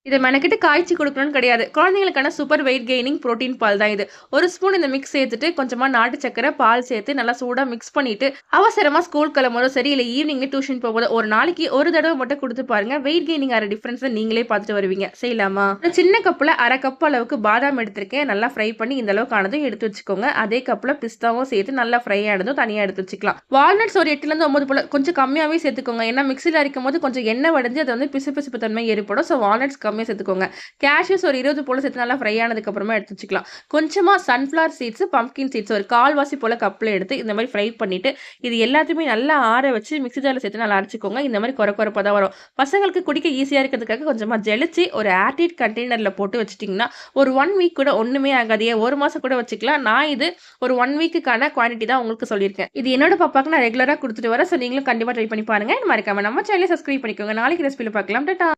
இத மெனக்கெட்டு காய்ச்சி குடுக்கணும்னு கிடையாது. குழந்தைங்களுக்கான சூப்பர் வெயிட் கெய்னிங் புரோட்டீன் பால் தான் இது. 1 ஸ்பூன் இந்த மிக்ஸ் சேர்த்துட்டு, கொஞ்சமா நாட்டு சர்க்கரை, பால் சேர்த்து நல்லா சூடா மிக்ஸ் பண்ணிட்டு, அவசரமா ஸ்கூல் கிளம்பும்போதோ சரி, இல்ல ஈவினிங் டியூஷன் போகும்போதோ, ஒரு நாளைக்கு ஒரு தடவ மட்டும் குடுத்து பாருங்க. வெயிட் கெய்னிங் ஆற டிஃபரன்ஸ நீங்களே பார்த்துட்டு வருவீங்க. செய்யலாமா? ஒரு சின்ன கப்ல 1/2 கப் அளவுக்கு பாதாம் எடுத்திருக்கேன். நல்லா ஃப்ரை பண்ணி இந்த அளவுக்கு ஆனதும் எடுத்து வச்சுக்கோங்க. அதே கப்ல பிஸ்தாவும் சேர்த்து நல்லா ஃப்ரை ஆனதும் தனியா எடுத்து வச்சுக்கலாம். வால்நட்ஸ் ஒரு 8லருந்து 9 போல கொஞ்சம் கம்மியாவே சேர்த்துக்கோங்க. ஏன்னா மிக்ஸில அரைக்கும்போது கொஞ்சம் எண்ணெய் வடிஞ்சு அது வந்து பிசுபிசுப்பு தன்மை ஏற்படும். ஸோ வால்நட்ஸ் கம்மியா சேர்த்துக்கோங்க. கேஷ்யூஸ் ஒரு 20 போல சேர்த்து நல்லா ஃப்ரை ஆனதுக்கு அப்புறமா எடுத்து வச்சுக்கலாம். கொஞ்சமா சன்ஃப்ளவர் சீட்ஸ், பம்ப்கின் சீட்ஸ் ஒரு 1/4 போல கப்ல எடுத்து இந்த மாரி ஃப்ரை பண்ணிட்டு, இது எல்லாத்தையுமே நல்லா ஆற வச்சு மிக்ஸி ஜார்ல சேர்த்து நல்லா அரைச்சுக்கோங்க. இந்த மாரி கொர கொரப்பா தான் வரும். பசங்களுக்கு குடிக்க ஈஸியா இருக்கிறதுக்காக கொஞ்சமா ஜலிச்சு ஒரு ஏர்டைட் கண்டெய்னர்ல போட்டு வச்சுட்டீங்கன்னா, ஒரு 1 வீக் கூட ஒண்ணுமே ஆகாது. ஏன் 1 மாசம் கூட வச்சுக்கலாம். நான் இது ஒரு 1 வீக்குக்கான குவான்டிட்டி தான் உங்களுக்கு சொல்லியிருக்கேன். இது என்னோட பாப்பாக்கு நான் ரெகுலரா குடுத்துட்டு வரேன். ஸோ நீங்களும் கண்டிப்பா ட்ரை பண்ணி பாருங்க. மறக்காம நம்ம சேனலை சப்ஸ்கிரைப் பண்ணிக்கோங்க. நாளைக்கு ரெசிபில பார்க்கலாம். டாடா.